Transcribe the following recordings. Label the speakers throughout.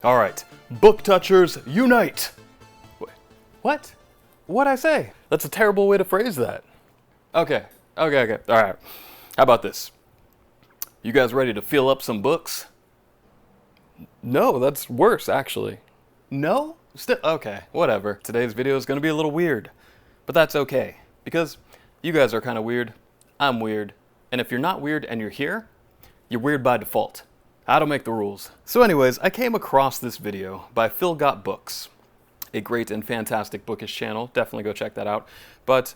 Speaker 1: All right, book touchers unite. What? What'd I say? That's a terrible way to phrase that. Okay. All right. How about this? You guys ready to fill up some books? No, that's worse, actually. No? Still, okay, whatever. Today's video is gonna be a little weird, but that's okay, because you guys are kind of weird, I'm weird, and if you're not weird and you're here, you're weird by default. I don't make the rules. So anyways, I came across this video by Phil Got Books, a great and fantastic bookish channel. Definitely go check that out. But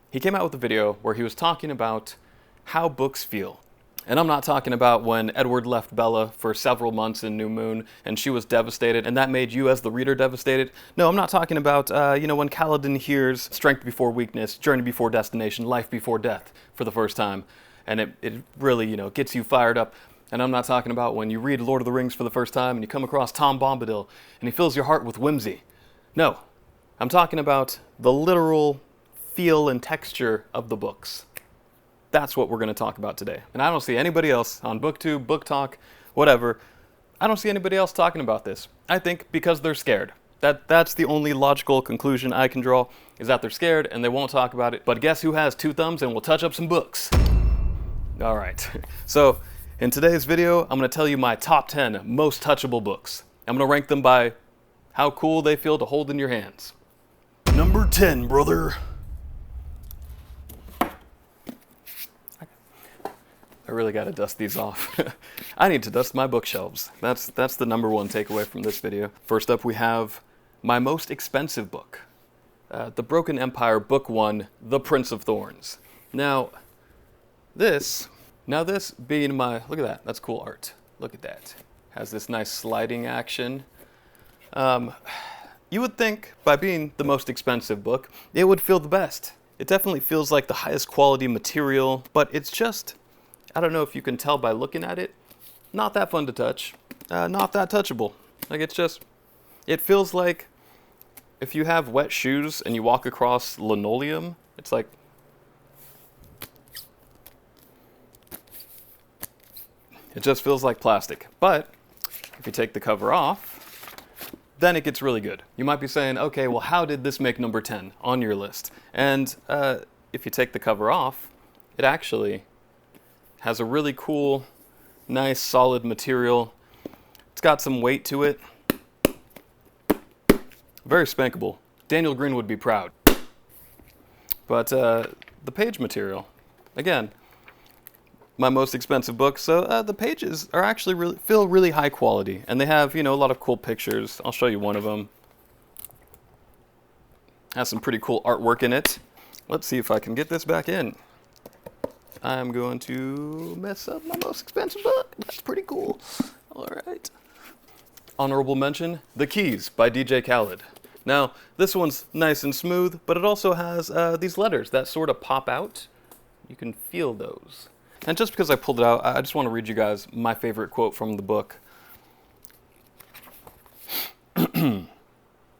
Speaker 1: he came out with a video where he was talking about how books feel. And I'm not talking about when Edward left Bella for several months in New Moon and she was devastated and that made you as the reader devastated. No, I'm not talking about, when Kaladin hears strength before weakness, journey before destination, life before death for the first time. And it really, gets you fired up. And I'm not talking about when you read Lord of the Rings for the first time and you come across Tom Bombadil and he fills your heart with whimsy. No, I'm talking about the literal feel and texture of the books. That's what we're going to talk about today. And I don't see anybody else on BookTube, Book Talk, whatever. I don't see anybody else talking about this. I think because they're scared. That's the only logical conclusion I can draw, is that they're scared and they won't talk about it. But guess who has two thumbs and will touch up some books? All right. So in today's video, I'm going to tell you my top 10 most touchable books. I'm going to rank them by how cool they feel to hold in your hands. Number 10, brother. I really got to dust these off. I need to dust my bookshelves. That's the number one takeaway from this video. First up, we have my most expensive book. The Broken Empire, Book 1, The Prince of Thorns. Now, this being my, look at that, that's cool art. Look at that. Has this nice sliding action. You would think by being the most expensive book, it would feel the best. It definitely feels like the highest quality material, but it's just, I don't know if you can tell by looking at it, not that fun to touch, not that touchable. Like it feels like if you have wet shoes and you walk across linoleum, it's like, it just feels like plastic. But if you take the cover off, then it gets really good. You might be saying, okay, well, how did this make number 10 on your list? And if you take the cover off, it actually has a really cool, nice, solid material. It's got some weight to it. Very spankable. Daniel Green would be proud. But the page material, again, my most expensive book, so the pages are actually feel really high quality, and they have, a lot of cool pictures. I'll show you one of them. Has some pretty cool artwork in it. Let's see if I can get this back in. I'm going to mess up my most expensive book. That's pretty cool. All right. Honorable mention, The Keys by DJ Khaled. Now, this one's nice and smooth, but it also has these letters that sort of pop out. You can feel those. And just because I pulled it out, I just want to read you guys my favorite quote from the book.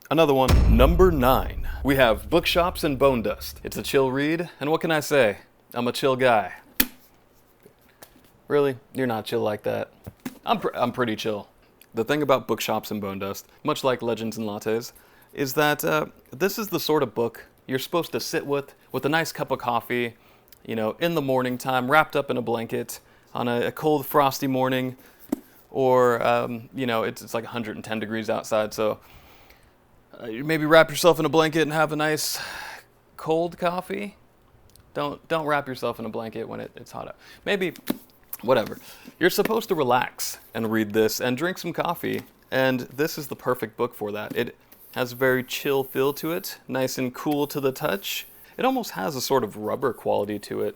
Speaker 1: Another one, number 9. We have Bookshops and Bone Dust. It's a chill read, and what can I say? I'm a chill guy. Really? You're not chill like that. I'm pretty chill. The thing about Bookshops and Bone Dust, much like Legends and Lattes, is that this is the sort of book you're supposed to sit with a nice cup of coffee, in the morning time, wrapped up in a blanket on a cold, frosty morning, or, it's like 110 degrees outside, so you maybe wrap yourself in a blanket and have a nice cold coffee. Don't wrap yourself in a blanket when it's hot out. Maybe, whatever. You're supposed to relax and read this and drink some coffee, and this is the perfect book for that. It has a very chill feel to it, nice and cool to the touch. It almost has a sort of rubber quality to it.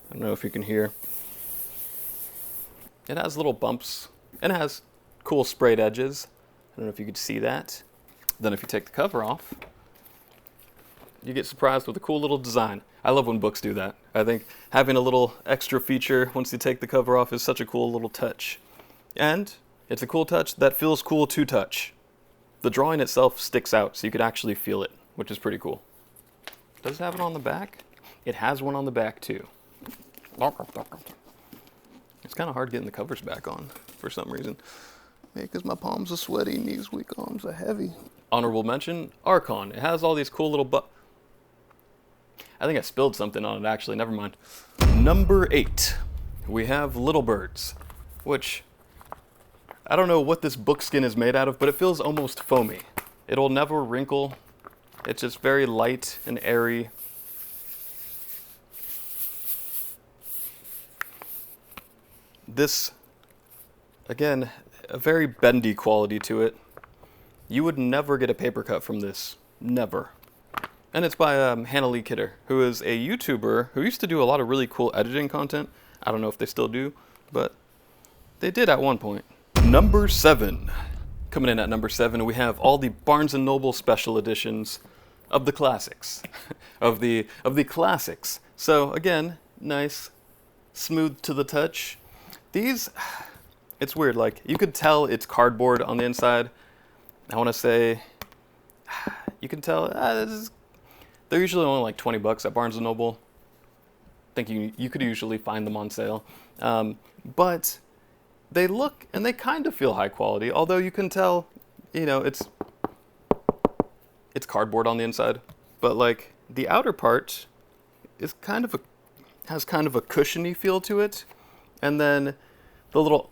Speaker 1: I don't know if you can hear. It has little bumps, and it has cool sprayed edges. I don't know if you could see that. Then if you take the cover off, you get surprised with a cool little design. I love when books do that. I think having a little extra feature once you take the cover off is such a cool little touch. And it's a cool touch that feels cool to touch. The drawing itself sticks out, so you could actually feel it, which is pretty cool. Does it have it on the back? It has one on the back too. It's kind of hard getting the covers back on for some reason. because my palms are sweaty, knees weak, arms are heavy. Honorable mention, Archon. It has all these cool little I think I spilled something on it, actually. Never mind. Number 8. We have Little Birds, which I don't know what this book skin is made out of, but it feels almost foamy. It'll never wrinkle. It's just very light and airy. This, again, a very bendy quality to it. You would never get a paper cut from this. Never. And it's by Hannah Lee Kidder, who is a YouTuber who used to do a lot of really cool editing content. I don't know if they still do, but they did at one point. Number 7. Coming in at number 7, we have all the Barnes & Noble special editions of the classics. of the classics. So again, nice, smooth to the touch. These, it's weird, like you could tell it's cardboard on the inside. I want to say, you can tell, they're usually only like $20 at Barnes & Noble. I think you could usually find them on sale. But they look and they kind of feel high quality, although you can tell, you know, it's cardboard on the inside. But like the outer part is has kind of a cushiony feel to it. And then the little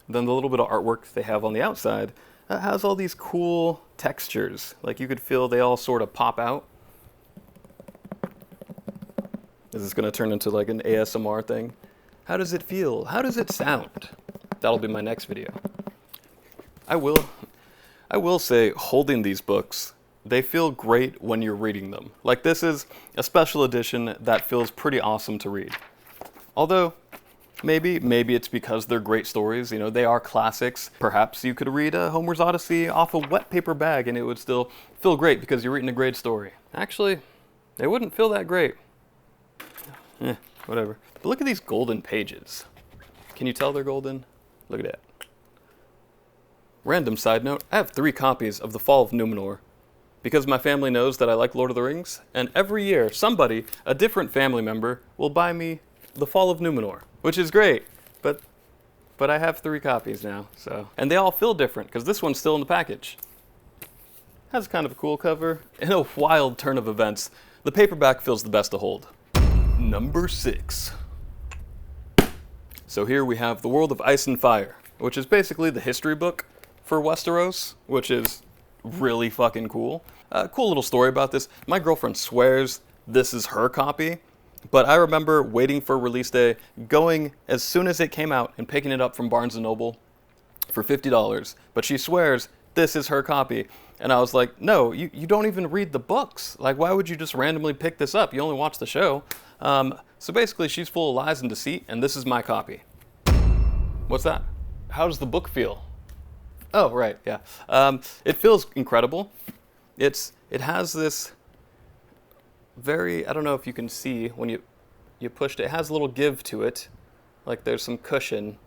Speaker 1: bit of artwork they have on the outside has all these cool textures. Like you could feel they all sort of pop out. Is this going to turn into like an ASMR thing? How does it feel? How does it sound? That'll be my next video. I will say, holding these books, they feel great when you're reading them. Like this is a special edition that feels pretty awesome to read. Although, maybe it's because they're great stories, you know, they are classics. Perhaps you could read Homer's Odyssey off a wet paper bag and it would still feel great because you're reading a great story. Actually, they wouldn't feel that great. Whatever. But look at these golden pages. Can you tell they're golden? Look at that. Random side note, I have 3 copies of The Fall of Numenor because my family knows that I like Lord of the Rings, and every year somebody, a different family member, will buy me The Fall of Numenor, which is great, but I have 3 copies now, so. And they all feel different because this one's still in the package. Has kind of a cool cover. In a wild turn of events, the paperback feels the best to hold. Number 6. So here we have The World of Ice and Fire, which is basically the history book for Westeros, which is really fucking cool. Cool little story about this. My girlfriend swears this is her copy, but I remember waiting for release day, going as soon as it came out and picking it up from Barnes & Noble for $50, but she swears this is her copy. And I was like, no, you don't even read the books. Like, why would you just randomly pick this up? You only watch the show. So basically, she's full of lies and deceit, and this is my copy. What's that? How does the book feel? Oh, right, yeah. It feels incredible. It has this very, I don't know if you can see when you pushed it, it has a little give to it. Like there's some cushion.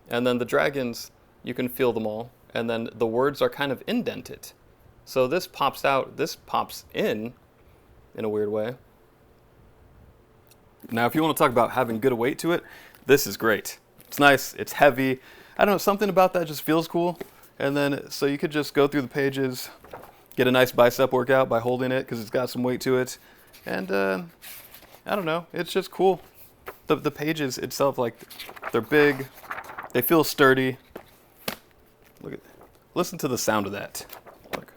Speaker 1: And then the dragons, you can feel them all. And then the words are kind of indented. So this pops out, this pops in a weird way. Now, if you want to talk about having good weight to it, this is great. It's nice, it's heavy. I don't know, something about that just feels cool. And then, so you could just go through the pages, get a nice bicep workout by holding it because it's got some weight to it. And I don't know, it's just cool. The pages itself, like, they're big, they feel sturdy. Listen to the sound of that. Look.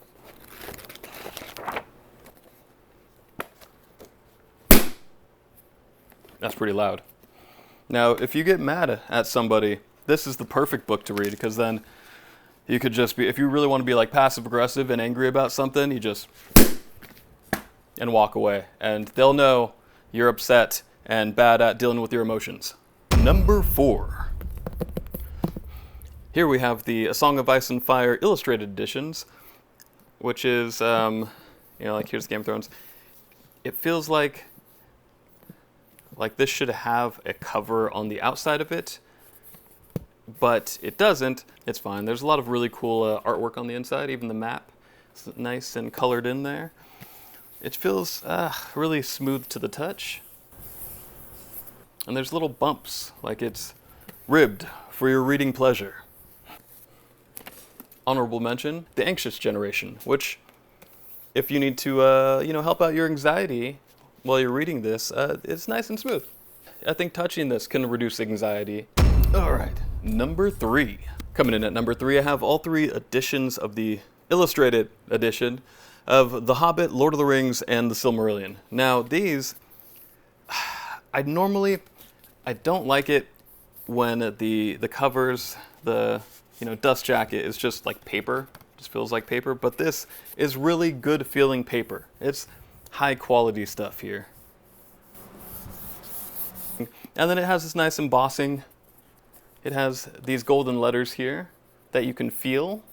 Speaker 1: That's pretty loud. Now, if you get mad at somebody, this is the perfect book to read because then you could just be, if you really want to be like passive aggressive and angry about something, you just and walk away. And they'll know you're upset and bad at dealing with your emotions. Number 4. Here we have the A Song of Ice and Fire illustrated editions, which is, like here's Game of Thrones. It feels like this should have a cover on the outside of it, but it doesn't. It's fine. There's a lot of really cool artwork on the inside, even the map. It's nice and colored in there. It feels really smooth to the touch. And there's little bumps, like it's ribbed for your reading pleasure. honorable mention, The Anxious Generation, which, if you need to, help out your anxiety while you're reading this, it's nice and smooth. I think touching this can reduce anxiety. All right, number 3. Coming in at number 3, I have all 3 editions of the illustrated edition of The Hobbit, Lord of the Rings, and The Silmarillion. Now, these, I don't like it when the covers, the dust jacket is just like paper, just feels like paper, but this is really good feeling paper. It's high quality stuff here. And then it has this nice embossing. It has these golden letters here that you can feel.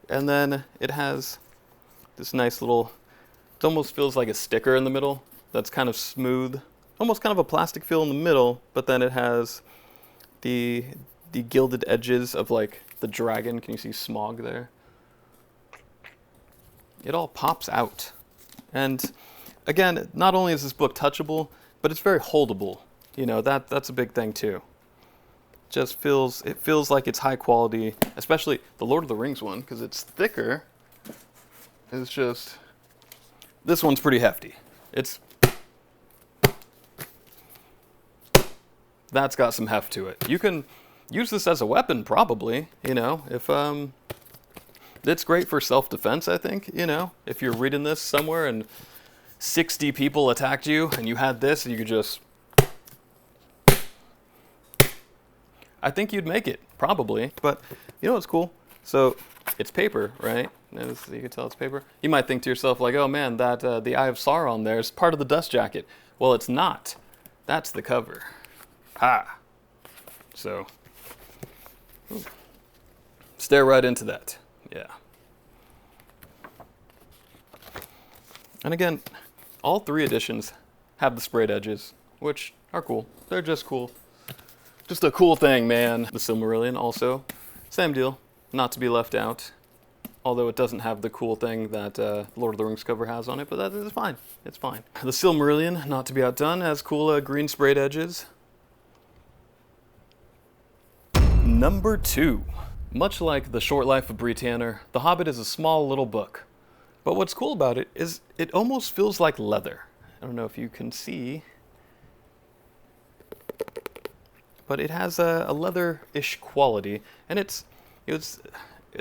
Speaker 1: And then it has this nice little, it almost feels like a sticker in the middle that's kind of smooth, almost kind of a plastic feel in the middle, but then it has the gilded edges of like the dragon. Can you see Smog there? It all pops out. And again, not only is this book touchable, but it's very holdable. That's a big thing too. It feels like it's high quality, especially the Lord of the Rings one, because it's thicker. It's just, this one's pretty hefty. That's got some heft to it. You can use this as a weapon, probably, if, it's great for self-defense, I think, if you're reading this somewhere and 60 people attacked you and you had this, you could just, I think you'd make it, probably. But what's cool? So it's paper, right? As you can tell it's paper. You might think to yourself like, oh man, that the Eye of Sauron there is part of the dust jacket. Well, it's not. That's the cover. Ha! So, ooh. Stare right into that. Yeah. And again, all 3 editions have the sprayed edges, which are cool. They're just cool. Just a cool thing, man. The Silmarillion also, same deal, not to be left out. Although it doesn't have the cool thing that Lord of the Rings cover has on it, but that is fine. It's fine. The Silmarillion, not to be outdone, has cool green sprayed edges. Number 2. Much like The Short Life of Bree Tanner, The Hobbit is a small little book. But what's cool about it is it almost feels like leather. I don't know if you can see, but it has a leather-ish quality, and it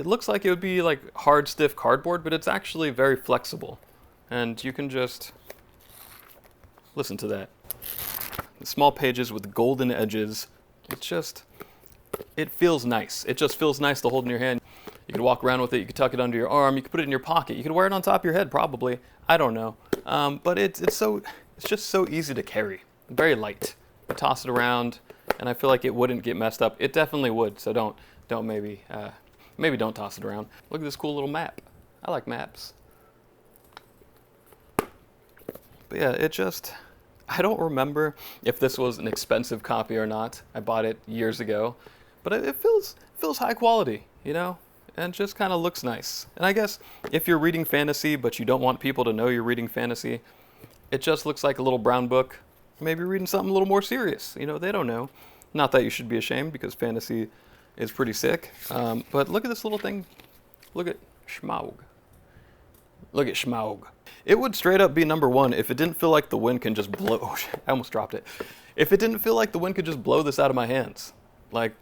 Speaker 1: looks like it would be like hard, stiff cardboard, but it's actually very flexible. And you can just listen to that. The small pages with golden edges. It feels nice. It just feels nice to hold in your hand. You could walk around with it. You could tuck it under your arm. You could put it in your pocket. You could wear it on top of your head, probably. I don't know. But it's just so easy to carry. Very light. You toss it around, and I feel like it wouldn't get messed up. It definitely would. So don't maybe don't toss it around. Look at this cool little map. I like maps. But yeah, I don't remember if this was an expensive copy or not. I bought it years ago, but it feels high quality, and just kind of looks nice. And I guess if you're reading fantasy, but you don't want people to know you're reading fantasy, it just looks like a little brown book. Maybe reading something a little more serious. They don't know. Not that you should be ashamed, because fantasy is pretty sick. But look at this little thing. Look at Smaug. Look at Smaug. It would straight up be number 1 if it didn't feel like the wind can just blow. Oh, I almost dropped it. If it didn't feel like the wind could just blow this out of my hands. Like,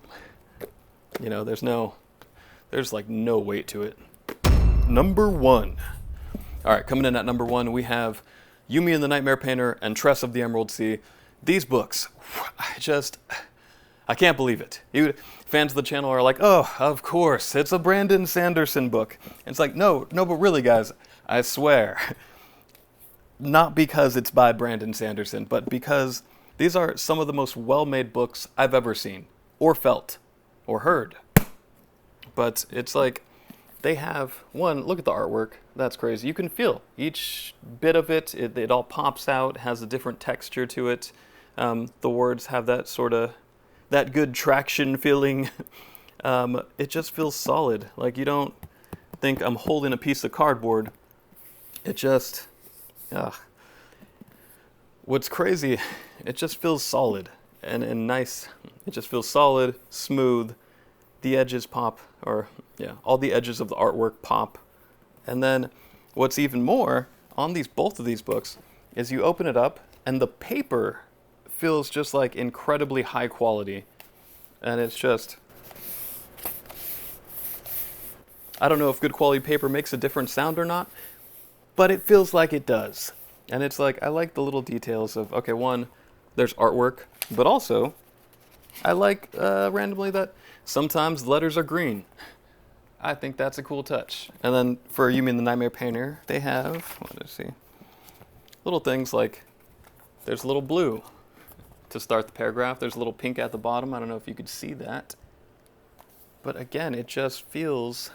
Speaker 1: there's like no weight to it. Number 1. All right, coming in at number 1, we have Yumi and the Nightmare Painter and Tress of the Emerald Sea. These books, I can't believe it. Fans of the channel are like, oh, of course, it's a Brandon Sanderson book. And it's like, no, but really, guys, I swear. Not because it's by Brandon Sanderson, but because these are some of the most well-made books I've ever seen, or felt, or heard. But it's like, they have, look at the artwork. That's crazy. You can feel each bit of it. It all pops out, has a different texture to it. The words have that good traction feeling. It just feels solid. Like, you don't think I'm holding a piece of cardboard. It just, what's crazy, it just feels solid and nice. It just feels solid, smooth. the edges pop, or yeah, all the edges of the artwork pop. And then what's even more on both of these books is you open it up and the paper feels just like incredibly high quality. And it's just, I don't know if good quality paper makes a different sound or not, but it feels like it does. And it's like, I like the little details of, okay, one, there's artwork, but also I like randomly that sometimes the letters are green. I think that's a cool touch. And then for Yumi the Nightmare Painter, they have, let's see, little things like there's a little blue to start the paragraph. There's a little pink at the bottom. I don't know if you could see that. But again, it just feels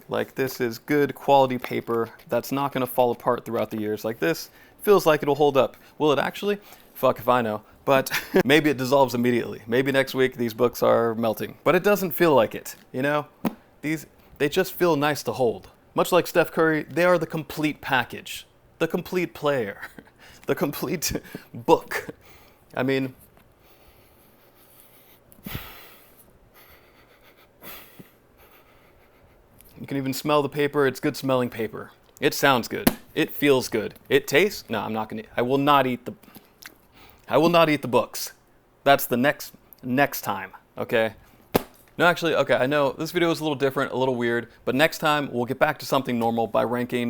Speaker 1: like this is good quality paper that's not going to fall apart throughout the years. Like this feels like it'll hold up. Will it actually? Fuck if I know. But maybe it dissolves immediately. Maybe next week these books are melting. But it doesn't feel like it, you know? They just feel nice to hold. Much like Steph Curry, they are the complete package. The complete player. The complete book. I mean, you can even smell the paper. It's good smelling paper. It sounds good. It feels good. It tastes? No, I'm not gonna. I will not eat the books. That's the next time, okay? No, actually, okay, I know this video is a little different, a little weird, but next time we'll get back to something normal by ranking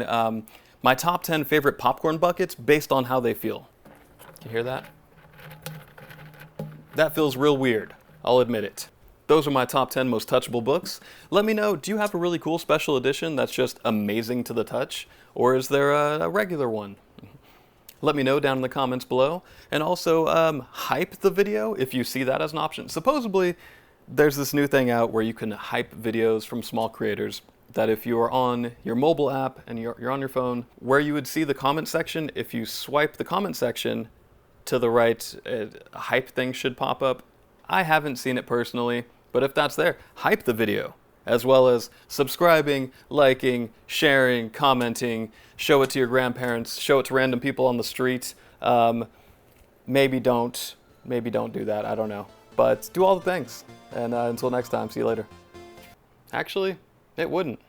Speaker 1: my top 10 favorite popcorn buckets based on how they feel. You hear that? That feels real weird, I'll admit it. Those are my top 10 most touchable books. Let me know, do you have a really cool special edition that's just amazing to the touch? Or is there a regular one? Let me know down in the comments below. And also, hype the video if you see that as an option. Supposedly, there's this new thing out where you can hype videos from small creators that if you're on your mobile app and you're on your phone, where you would see the comment section, if you swipe the comment section to the right, a hype thing should pop up. I haven't seen it personally, but if that's there, hype the video, as well as subscribing, liking, sharing, commenting, show it to your grandparents, show it to random people on the street. Maybe don't do that, I don't know. But do all the things. And until next time, see you later. Actually, it wouldn't.